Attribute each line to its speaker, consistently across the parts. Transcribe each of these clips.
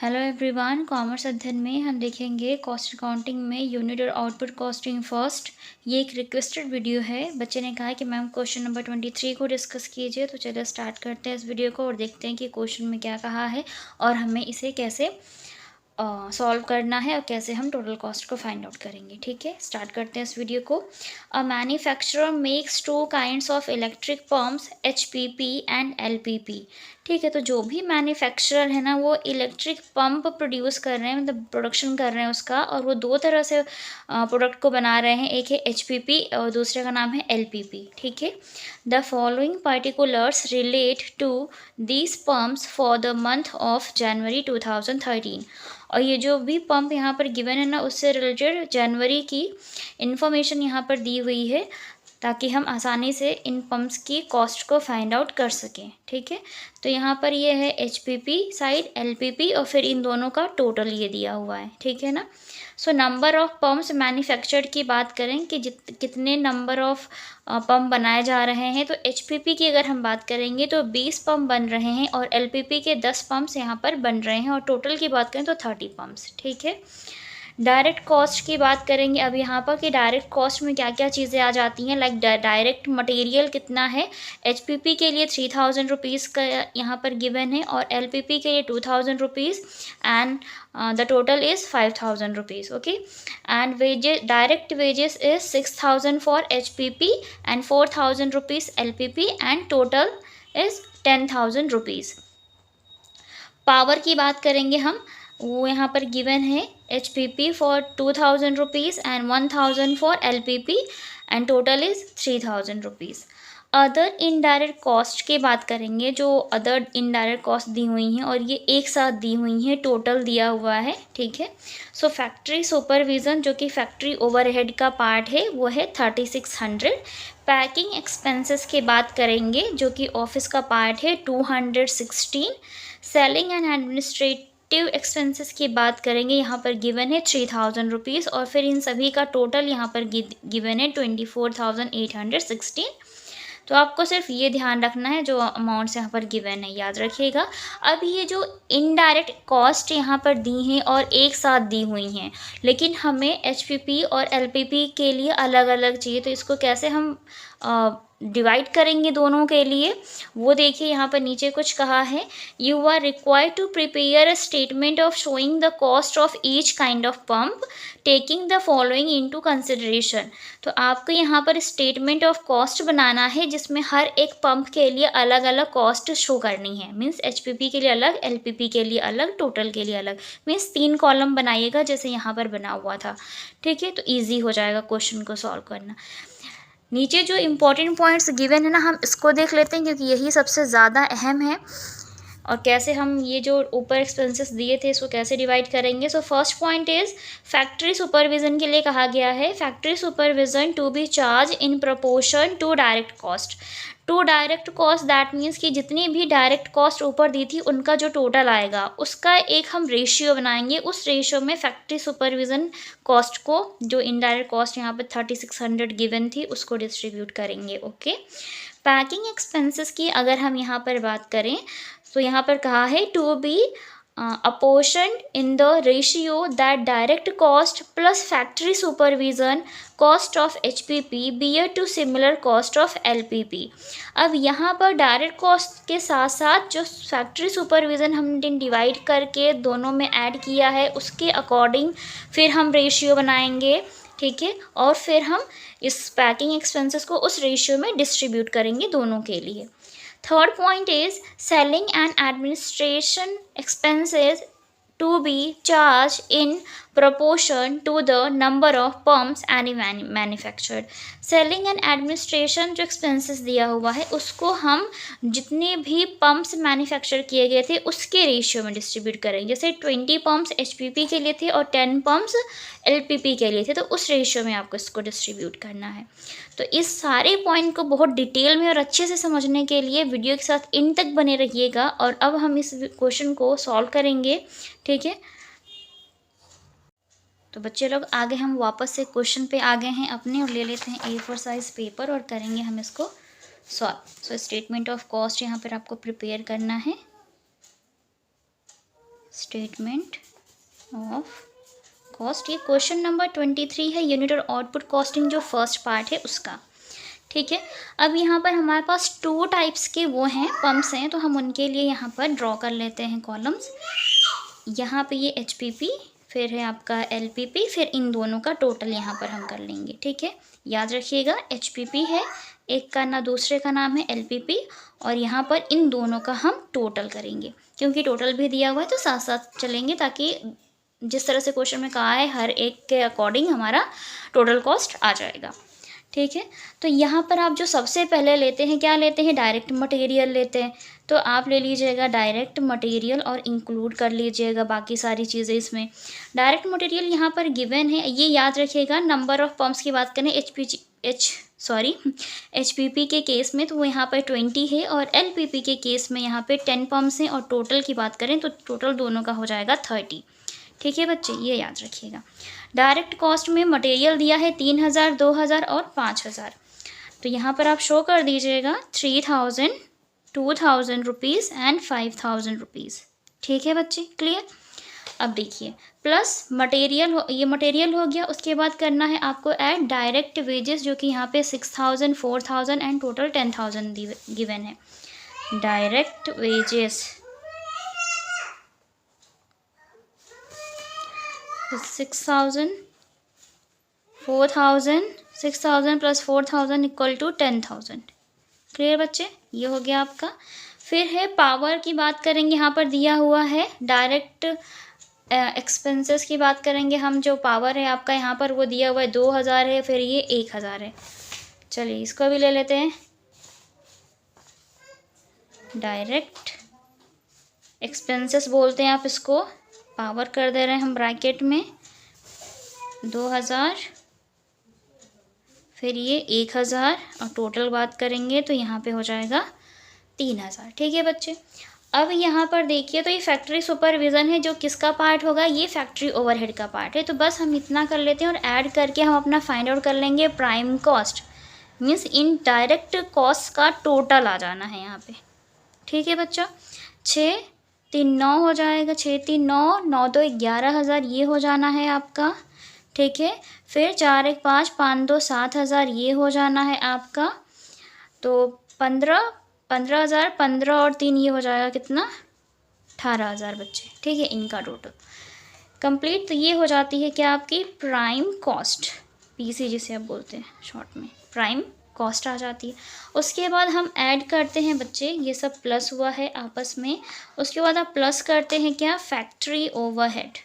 Speaker 1: Hello everyone, commerce अध्ययन में हम देखेंगे कॉस्ट अकाउंटिंग में यूनिट और आउटपुट कॉस्टिंग फर्स्ट। ये एक रिक्वेस्टेड वीडियो है। बच्चे ने कहा कि मैम क्वेश्चन नंबर 23 को डिस्कस कीजिए। तो चलिए स्टार्ट करते हैं इस वीडियो को और देखते हैं कि क्वेश्चन में क्या कहा है और हमें इसे कैसे सॉल्व करना है और कैसे हम टोटल कॉस्ट को फाइंड आउट करेंगे। ठीक है, स्टार्ट करते हैं इस वीडियो को। A manufacturer makes two kinds of electric pumps HPP and LPP। ठीक है, तो जो भी मैन्युफैक्चरर है ना, वो इलेक्ट्रिक पंप प्रोड्यूस कर रहे हैं, मतलब प्रोडक्शन कर रहे हैं उसका, और वो दो तरह से प्रोडक्ट को बना रहे हैं। एक है HPP और दूसरे का नाम है LPP। ठीक है, the following particulars relate to these pumps for the month of January 2013। और ये जो भी पंप यहाँ पर गिवन है ना, उससे रिलेटेड जनवरी की इंफॉर्मेशन यहाँ पर दी हुई है, ताकि हम आसानी से इन पंप्स की कॉस्ट को फाइंड आउट कर सकें। ठीक है, तो यहाँ पर ये है HPP साइड, LPP, और फिर इन दोनों का टोटल ये दिया हुआ है। ठीक है ना। So number of pumps manufactured की बात करें कि कितने नंबर ऑफ पंप बनाए जा रहे हैं, तो HPP की अगर हम बात करेंगे तो 20 पंप बन रहे हैं और LPP के 10 पंप्स यहाँ पर बन रहे हैं, और टोटल की बात करें तो 30 पंप्स। ठीक है, डायरेक्ट कॉस्ट की बात करेंगे अब यहाँ पर कि डायरेक्ट कॉस्ट में क्या क्या चीज़ें आ जाती हैं। लाइक डायरेक्ट मटेरियल कितना है, HPP के लिए 3000 रुपीज़ का यहाँ पर गिवन है और LPP के लिए 2000 rupees, and the total is 5000 rupees. Okay, and wages, direct wages is 6000 for HPP and 4000 rupees LPP, and total is 10,000 rupees. Power की बात करेंगे हम, वो यहाँ पर गिवन है HPP for 2000 rupees and 1000 for LPP, and total is 3000 rupees. Other indirect cost की बात करेंगे, जो अदर इनडायरेक्ट कॉस्ट दी हुई हैं और ये एक साथ दी हुई हैं, टोटल दिया हुआ है। ठीक है, सो फैक्ट्री सुपरविज़न जो कि फैक्ट्री ओवरहेड का पार्ट है, वो है 3600। पैकिंग एक्सपेंसेस की बात करेंगे जो कि ऑफिस का पार्ट है, 216। सेलिंग एंड एडमिनिस्ट्रेटिव एक्सपेंसेस की बात करेंगे, यहाँ पर गिवन है 3000 रुपीज़, और फिर इन सभी का टोटल यहाँ पर गिवन है 24,816। तो आपको सिर्फ ये ध्यान रखना है, जो अमाउंट्स यहाँ पर गिवन है याद रखिएगा। अब ये जो इनडायरेक्ट कॉस्ट यहाँ पर दी हैं और एक साथ दी हुई हैं, लेकिन हमें HPP और LPP के लिए अलग अलग चाहिए, तो इसको कैसे हम डिवाइड करेंगे दोनों के लिए, वो देखिए यहाँ पर नीचे कुछ कहा है। You are required to prepare a statement of showing the cost of each kind of pump taking the following into consideration. तो आपको यहाँ पर स्टेटमेंट ऑफ कॉस्ट बनाना है, जिसमें हर एक पंप के लिए अलग अलग कॉस्ट शो करनी है। मीन्स HPP के लिए अलग, LPP के लिए अलग, टोटल के लिए अलग। मीन्स 3 कॉलम बनाइएगा जैसे यहाँ पर बना हुआ था। ठीक है, तो ईजी हो जाएगा क्वेश्चन को सॉल्व करना। नीचे जो इम्पोर्टेंट पॉइंट्स गिवन है ना, हम इसको देख लेते हैं क्योंकि यही सबसे ज़्यादा अहम है। और कैसे हम ये जो ऊपर एक्सपेंसेस दिए थे इसको कैसे डिवाइड करेंगे। So first point is factory supervision के लिए कहा गया है, factory supervision to be charge in proportion to direct cost. To direct cost that means कि जितनी भी डायरेक्ट कॉस्ट ऊपर दी थी उनका जो टोटल आएगा उसका एक हम रेशियो बनाएंगे। उस रेशियो में फैक्ट्री सुपरविज़न कॉस्ट को, जो इनडायरेक्ट कॉस्ट यहाँ पर 3600 गिवन थी, उसको डिस्ट्रीब्यूट करेंगे। ओके, पैकिंग एक्सपेंसेस की अगर हम यहाँ पर बात करें तो यहाँ पर कहा है to be apportioned in the ratio that direct cost plus factory supervision cost of HPP bear to similar cost of LPP। अब यहाँ पर डायरेक्ट कॉस्ट के साथ साथ जो फैक्ट्री सुपरविज़न हमने डिवाइड करके दोनों में ऐड किया है, उसके अकॉर्डिंग फिर हम रेशियो बनाएंगे। ठीक है, और फिर हम इस पैकिंग एक्सपेंसेस को उस रेशियो में डिस्ट्रीब्यूट करेंगे दोनों के लिए। Third point is selling and administration expenses to be charged in proportion to the number of pumps manufactured। Selling and administration जो एक्सपेंसेस दिया हुआ है उसको हम जितने भी पंप्स मैन्युफैक्चर किए गए थे उसके रेशियो में डिस्ट्रीब्यूट करेंगे। जैसे 20 पंप्स HPP के लिए थे और 10 पंप्स LPP के लिए थे, तो उस रेशियो में आपको इसको डिस्ट्रीब्यूट करना है। तो इस सारे पॉइंट को बहुत डिटेल में और अच्छे से समझने के लिए वीडियो के साथ इन तक बने रहिएगा। और अब हम इस क्वेश्चन को सॉल्व करेंगे। ठीक है, तो बच्चे लोग आगे हम वापस से क्वेश्चन पे आ गए हैं अपने, और ले लेते हैं A4 साइज पेपर और करेंगे हम इसको solve. So statement of cost यहाँ पर आपको प्रिपेयर करना है। Statement of cost. ये क्वेश्चन नंबर 23 है, यूनिट और आउटपुट कॉस्टिंग जो फर्स्ट पार्ट है उसका। ठीक है, अब यहाँ पर हमारे पास 2 टाइप्स के वो हैं पम्प्स हैं, तो हम उनके लिए यहाँ पर ड्रॉ कर लेते हैं कॉलम्स। यहाँ पे ये HPP, फिर है आपका LPP, फिर इन दोनों का टोटल यहाँ पर हम कर लेंगे। ठीक है, याद रखिएगा HPP है, एक का ना दूसरे का नाम है LPP, और यहाँ पर इन दोनों का हम टोटल करेंगे, क्योंकि टोटल भी दिया हुआ है तो साथ साथ चलेंगे, ताकि जिस तरह से क्वेश्चन में कहा है हर एक के अकॉर्डिंग हमारा टोटल कॉस्ट आ जाएगा। ठीक है, तो यहाँ पर आप जो सबसे पहले लेते हैं, क्या लेते हैं, डायरेक्ट मटेरियल लेते हैं। तो आप ले लीजिएगा डायरेक्ट मटेरियल और इंक्लूड कर लीजिएगा बाकी सारी चीज़ें इसमें। डायरेक्ट मटेरियल यहाँ पर गिवन है, ये याद रखिएगा। नंबर ऑफ़ पंप्स की बात करें HPP के केस में तो वो यहाँ पर 20 है, और LPP के केस में यहाँ पे 10 पंप्स हैं, और टोटल की बात करें तो टोटल दोनों का हो जाएगा 30। ठीक है बच्चे, ये याद रखिएगा। डायरेक्ट कॉस्ट में मटेरियल दिया है 3000, 2000 और 5000। तो यहाँ पर आप शो कर दीजिएगा 3000, 2000 रुपीज़ एंड 5000 रुपीज़। ठीक है बच्चे, क्लियर। अब देखिए, प्लस मटेरियल ये मटेरियल हो गया, उसके बाद करना है आपको ऐड डायरेक्ट वेजेस, जो कि यहाँ पे 6000, 4000 एंड टोटल 10000 गिवन है। Direct wages 6000, 4000, 6000 plus 4000 equal to 10000। Clear बच्चे, ये हो गया आपका। फिर है पावर की बात करेंगे, यहाँ पर दिया हुआ है डायरेक्ट एक्सपेंसेस की बात करेंगे हम। जो पावर है आपका यहाँ पर वो दिया हुआ है 2000 है, फिर ये 1000 है। चलिए इसको भी ले लेते हैं। डायरेक्ट एक्सपेंसेस बोलते हैं आप इसको, पावर कर दे रहे हैं हम ब्रैकेट में 2000, फिर ये 1000, और टोटल बात करेंगे तो यहाँ पे हो जाएगा 3000। ठीक है बच्चे, अब यहाँ पर देखिए, तो ये फैक्ट्री सुपरविज़न है, जो किसका पार्ट होगा, ये फैक्ट्री ओवरहेड का पार्ट है। तो बस हम इतना कर लेते हैं, और ऐड करके हम अपना फाइंड आउट कर लेंगे prime cost, means in direct cost का टोटल आ जाना है यहाँ पे। ठीक है बच्चा, 6 3 9 हो जाएगा, 6 3 9, 9 2 11000 ये हो जाना है आपका। ठीक है, फिर 4 1 5, 5 2 7000 ये हो जाना है आपका। तो 15,000, 15 और 3 ये हो जाएगा कितना, 18,000 बच्चे। ठीक है, इनका टोटल कंप्लीट। तो ये हो जाती है क्या, आपकी प्राइम कॉस्ट, PC जिसे आप बोलते हैं शॉर्ट में, प्राइम कॉस्ट आ जाती है। उसके बाद हम ऐड करते हैं बच्चे, ये सब प्लस हुआ है आपस में। उसके बाद आप प्लस करते हैं क्या, फैक्ट्री ओवरहेड।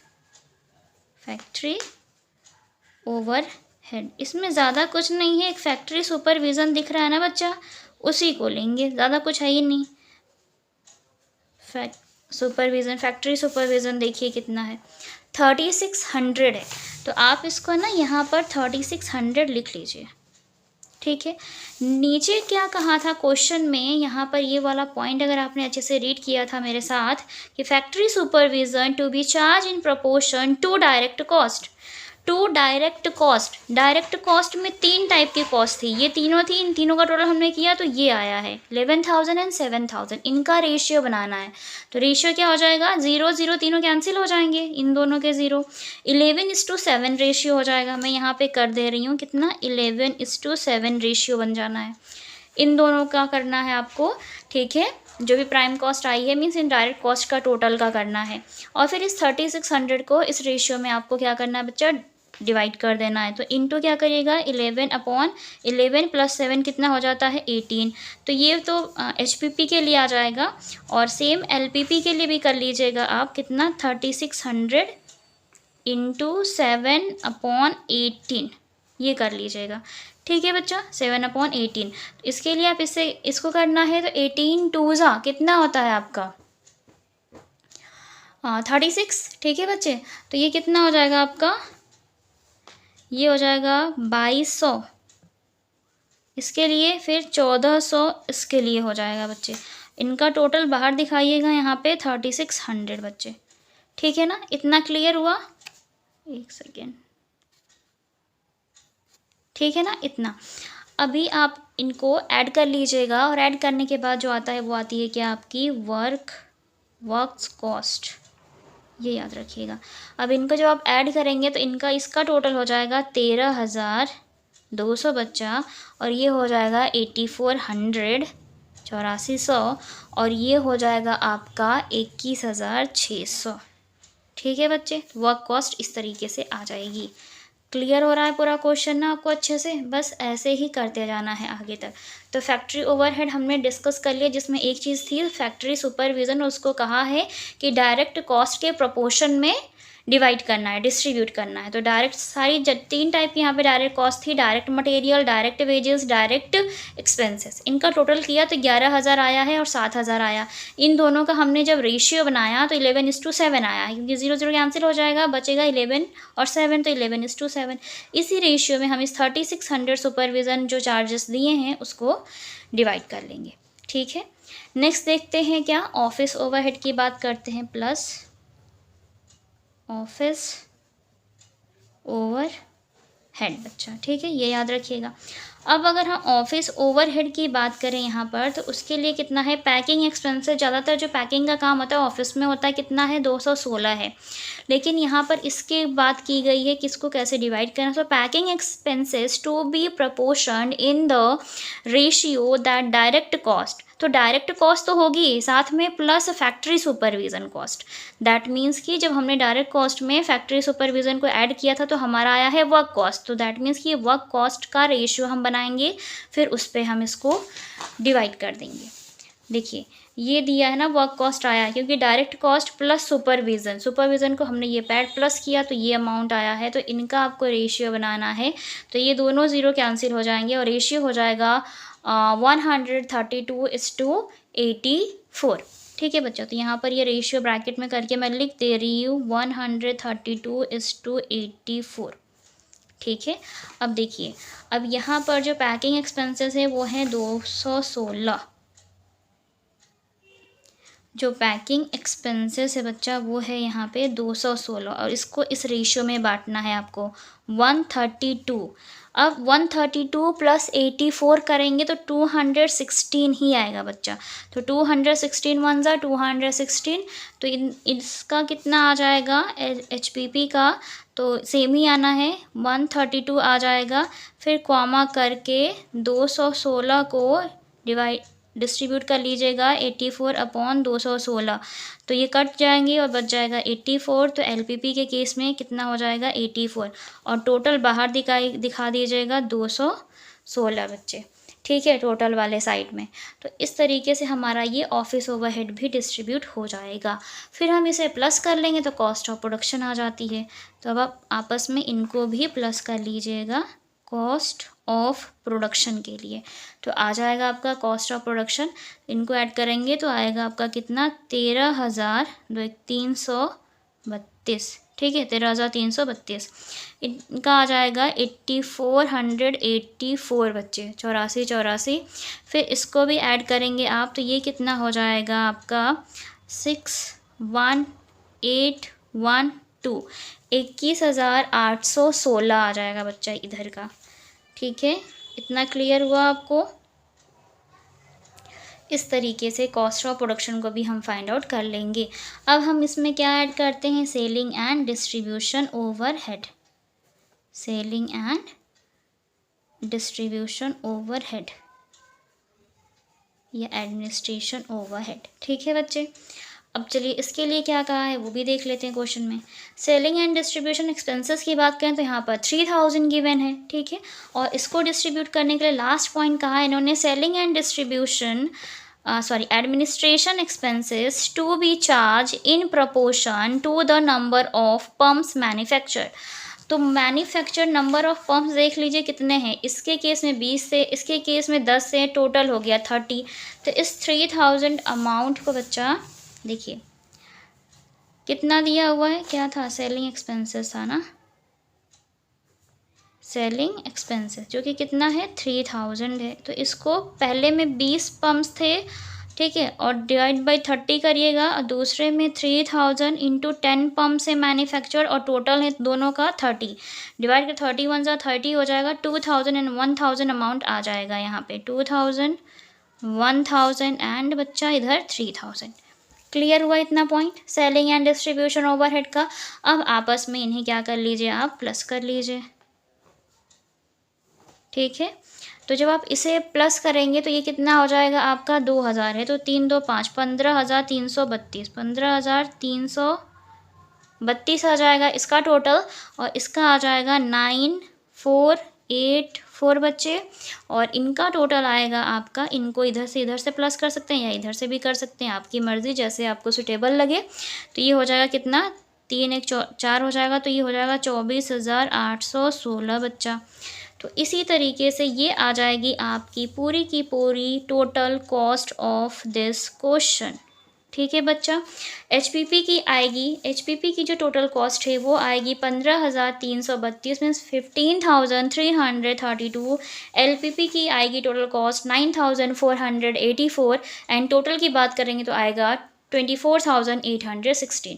Speaker 1: फैक्ट्री ओवरहेड, इसमें ज़्यादा कुछ नहीं है, एक फैक्ट्री सुपरविज़न दिख रहा है ना बच्चा, उसी को लेंगे, ज़्यादा कुछ है ही नहीं। फैक्ट्री सुपरविज़न देखिए कितना है, 3600 है। तो आप इसको ना यहाँ पर 3600 लिख लीजिए। ठीक है, नीचे क्या कहा था क्वेश्चन में, यहाँ पर ये वाला पॉइंट अगर आपने अच्छे से रीड किया था मेरे साथ, कि factory supervision to be charge in proportion to direct cost. To direct cost, direct cost में 3 टाइप की कॉस्ट थी, ये तीनों थी, इन तीनों का टोटल हमने किया तो ये आया है 11,000 एंड 7,000। इनका रेशियो बनाना है, तो रेशियो क्या हो जाएगा, 0 0 तीनों कैंसिल हो जाएंगे, इन दोनों के 0, 11:7 रेशियो हो जाएगा। मैं यहाँ पे कर दे रही हूँ कितना, 11:7 रेशियो बन जाना है। इन दोनों का करना है आपको। ठीक है, जो भी प्राइम कॉस्ट आई है मीन्स इन डायरेक्ट कॉस्ट का टोटल का करना है, और फिर इस 3600 को इस रेशियो में आपको क्या करना है बच्चा, डिवाइड कर देना है। तो इनटू क्या करिएगा, 11/11 प्लस 7 कितना हो जाता है, 18। तो ये तो HPP के लिए आ जाएगा, और सेम LPP के लिए भी कर लीजिएगा आप, कितना 3600 इंटू 7/18 ये कर लीजिएगा। ठीक है बच्चा, 7/18। इसके लिए आप इसको करना है, तो 18 2 कितना होता है आपका, 36। ठीक है बच्चे, तो ये कितना हो जाएगा आपका, ये हो जाएगा 2200 इसके लिए, फिर 1400 इसके लिए हो जाएगा बच्चे। इनका टोटल बाहर दिखाइएगा यहाँ पे 3600 बच्चे। ठीक है ना, इतना क्लियर हुआ, एक सेकेंड। ठीक है ना, इतना। अभी आप इनको ऐड कर लीजिएगा, और ऐड करने के बाद जो आता है वो आती है क्या, आपकी वर्क्स कॉस्ट। ये याद रखिएगा। अब इनको जब आप ऐड करेंगे तो इनका इसका टोटल हो जाएगा 13,200 बच्चा, और ये हो जाएगा 8400 8400, और ये हो जाएगा आपका 21,600। ठीक है बच्चे, वर्क कॉस्ट इस तरीके से आ जाएगी। क्लियर हो रहा है पूरा क्वेश्चन ना आपको अच्छे से? बस ऐसे ही करते जाना है आगे तक। तो फैक्ट्री ओवरहेड हमने डिस्कस कर लिया, जिसमें एक चीज़ थी फैक्ट्री सुपरविज़न, उसको कहा है कि डायरेक्ट कॉस्ट के प्रोपोर्शन में डिवाइड करना है, डिस्ट्रीब्यूट करना है। तो डायरेक्ट सारी तीन टाइप की यहाँ पे डायरेक्ट कॉस्ट थी, direct material, direct wages, direct expenses. इनका टोटल किया तो 11,000 आया है और 7,000 आया। इन दोनों का हमने जब रेशियो बनाया तो 11:7 आया, क्योंकि 0 0 कैंसिल हो जाएगा, बचेगा 11 और 7, तो 11:7। इसी रेशियो में हम इस 3600 सुपरविज़न जो चार्जेस दिए हैं उसको डिवाइड कर लेंगे। ठीक है, नेक्स्ट देखते हैं क्या, ऑफिस ओवरहेड की बात करते हैं, प्लस ऑफिस ओवर हेड बच्चा। ठीक है, ये याद रखिएगा। अब अगर हम ऑफिस ओवरहेड की बात करें यहाँ पर, तो उसके लिए कितना है, पैकिंग एक्सपेंसेस, ज़्यादातर जो पैकिंग का काम होता है ऑफिस में होता है, कितना है, 216 है। लेकिन यहाँ पर इसके बात की गई है किसको कैसे डिवाइड करना। तो packing expenses to be proportioned in the ratio that direct cost. तो डायरेक्ट कॉस्ट तो होगी, साथ में plus factory supervision cost. That means कि जब हमने डायरेक्ट कॉस्ट में फैक्ट्री सुपरविज़न को ऐड किया था तो हमारा आया है वर्क कॉस्ट। तो दैट मीन्स कि वर्क कॉस्ट का रेशियो हम बनाएंगे, फिर उस पर हम इसको डिवाइड कर देंगे। देखिए ये दिया है ना, वर्क कॉस्ट आया है, क्योंकि डायरेक्ट कॉस्ट प्लस सुपरविज़न को हमने ये पैड प्लस किया तो ये अमाउंट आया है। तो इनका आपको रेशियो बनाना है, तो ये दोनों ज़ीरो कैंसिल हो जाएंगे और रेशियो हो जाएगा 132:84। ठीक है बच्चा, तो यहाँ पर ये रेशियो ब्रैकेट में करके मैं लिख दे रही हूँ 132:84। ठीक है, अब देखिए, अब यहाँ पर जो पैकिंग एक्सपेंसेस है वो है 216। जो पैकिंग एक्सपेंसेस है बच्चा वो है यहाँ पे 216, और इसको इस रेशियो में बांटना है आपको 132। अब 132 प्लस 84 करेंगे तो 216 ही आएगा बच्चा। तो 216 वन ज़ा 216, तो इसका कितना आ जाएगा HPP का, तो सेम ही आना है, 132 आ जाएगा। फिर कॉमा करके 216 को डिस्ट्रीब्यूट कर लीजिएगा 84/216, तो ये कट जाएंगे और बच जाएगा 84। तो LPP के केस में कितना हो जाएगा 84, और टोटल बाहर दिखा दीजिएगा 216 बच्चे। ठीक है, टोटल वाले साइड में। तो इस तरीके से हमारा ये ऑफिस ओवरहेड भी डिस्ट्रीब्यूट हो जाएगा। फिर हम इसे प्लस कर लेंगे तो कॉस्ट ऑफ प्रोडक्शन आ जाती है। तो अब आप आपस में इनको भी प्लस कर लीजिएगा कॉस्ट ऑफ प्रोडक्शन के लिए, तो आ जाएगा आपका कॉस्ट ऑफ प्रोडक्शन। इनको ऐड करेंगे तो आएगा आपका कितना, 13,332। ठीक है, 13,332। इनका आ जाएगा 8484 बच्चे, 8484। फिर इसको भी ऐड करेंगे आप, तो ये कितना हो जाएगा आपका 61812, 21,816 आ जाएगा बच्चा इधर का। ठीक है, इतना क्लियर हुआ आपको? इस तरीके से कॉस्ट ऑफ प्रोडक्शन को भी हम फाइंड आउट कर लेंगे। अब हम इसमें क्या ऐड करते हैं, selling and distribution overhead. Selling and distribution overhead या एडमिनिस्ट्रेशन ओवरहेड। ठीक है बच्चे, अब चलिए इसके लिए क्या कहा है वो भी देख लेते हैं क्वेश्चन में। सेलिंग एंड डिस्ट्रीब्यूशन एक्सपेंसेस की बात करें तो यहाँ पर 3000 गिवन है। ठीक है, और इसको डिस्ट्रीब्यूट करने के लिए लास्ट पॉइंट कहा है इन्होंने, selling and distribution administration expenses to be charge in proportion to the number of pumps manufacture. तो मैन्युफैक्चर नंबर ऑफ पम्प्स देख लीजिए कितने हैं, इसके केस में 20 से, इसके केस में 10 से, टोटल हो गया 30। तो इस 3000 अमाउंट को बच्चा देखिए कितना दिया हुआ है, क्या था, सेलिंग एक्सपेंसेस था ना, सेलिंग एक्सपेंसेस जो कि कितना है 3000 है। तो इसको पहले में 20 पम्प्स थे, ठीक है, और डिवाइड बाई 30 करिएगा, और दूसरे में 3000 इंटू 10 पम्प से मैन्युफैक्चर, और टोटल है दोनों का 30, डिवाइड कर 30 वन ज़ा 30 हो जाएगा, 2000 एंड 1000 अमाउंट आ जाएगा यहाँ पे, 2000 1000 एंड बच्चा इधर 3000। क्लियर हुआ इतना point selling and distribution overhead का। अब आपस में इन्हें क्या कर लीजिए, आप प्लस कर लीजिए। ठीक है, तो जब आप इसे प्लस करेंगे तो ये कितना हो जाएगा आपका 2000 है, तो 3 2 5 15,332 15,332 आ जाएगा इसका टोटल। और इसका आ जाएगा 9484 बच्चे। और इनका टोटल आएगा आपका, इनको इधर से प्लस कर सकते हैं या इधर से भी कर सकते हैं, आपकी मर्ज़ी, जैसे आपको सुटेबल लगे। तो ये हो जाएगा कितना, 3 1 4 हो जाएगा, तो ये हो जाएगा 24,816 बच्चा। तो इसी तरीके से ये आ जाएगी आपकी पूरी की पूरी total cost of this question. ठीक है बच्चा। एचपीपी की आएगी, एचपीपी की जो टोटल कॉस्ट है वो आएगी 15,332 मीन्स 15,332। एलपीपी की आएगी टोटल कॉस्ट 9,484 एंड टोटल की बात करेंगे तो आएगा 24,816।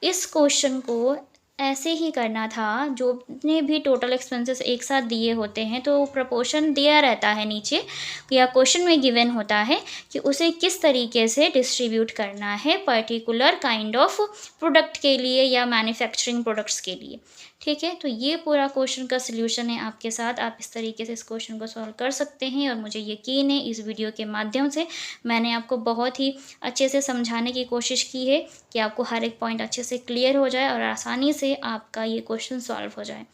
Speaker 1: इस क्वेश्चन को ऐसे ही करना था, जो ने भी टोटल एक्सपेंसेस एक साथ दिए होते हैं तो प्रपोर्शन दिया रहता है नीचे, या क्वेश्चन में गिवन होता है कि उसे किस तरीके से डिस्ट्रीब्यूट करना है पर्टिकुलर काइंड ऑफ प्रोडक्ट के लिए या मैन्युफैक्चरिंग प्रोडक्ट्स के लिए। ठीक है, तो ये पूरा क्वेश्चन का सल्यूशन है आपके साथ। आप इस तरीके से इस क्वेश्चन को सॉल्व कर सकते हैं और मुझे यकीन है इस वीडियो के माध्यम से मैंने आपको बहुत ही अच्छे से समझाने की कोशिश की है कि आपको हर एक पॉइंट अच्छे से क्लियर हो जाए और आसानी से आपका ये क्वेश्चन सॉल्व हो जाए।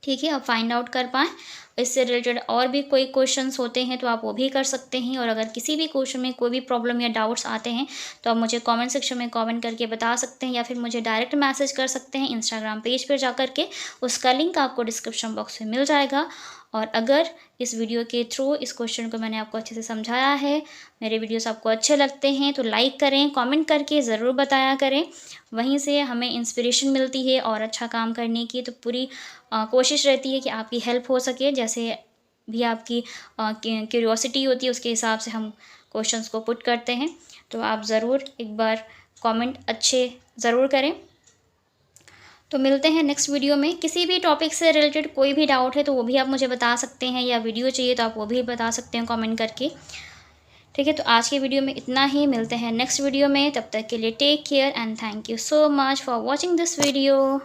Speaker 1: ठीक है, आप फाइंड आउट कर पाएँ। इससे रिलेटेड और भी कोई क्वेश्चंस होते हैं तो आप वो भी कर सकते हैं। और अगर किसी भी क्वेश्चन में कोई भी प्रॉब्लम या डाउट्स आते हैं तो आप मुझे कमेंट सेक्शन में कमेंट करके बता सकते हैं, या फिर मुझे डायरेक्ट मैसेज कर सकते हैं इंस्टाग्राम पेज पर जा कर के। उसका लिंक आपको डिस्क्रिप्शन बॉक्स में मिल जाएगा। और अगर इस वीडियो के थ्रू इस क्वेश्चन को मैंने आपको अच्छे से समझाया है, मेरे वीडियोस आपको अच्छे लगते हैं तो लाइक करें, कमेंट करके ज़रूर बताया करें। वहीं से हमें इंस्पिरेशन मिलती है और अच्छा काम करने की। तो पूरी कोशिश रहती है कि आपकी हेल्प हो सके। जैसे भी आपकी क्यूरियोसिटी होती है उसके हिसाब से हम क्वेश्चंस को पुट करते हैं। तो आप ज़रूर एक बार कमेंट अच्छे ज़रूर करें। तो मिलते हैं नेक्स्ट वीडियो में। किसी भी टॉपिक से रिलेटेड कोई भी डाउट है तो वो भी आप मुझे बता सकते हैं, या वीडियो चाहिए तो आप वो भी बता सकते हैं कमेंट करके। ठीक है, तो आज के वीडियो में इतना ही। मिलते हैं नेक्स्ट वीडियो में, तब तक के लिए take care and thank you so much for watching this video.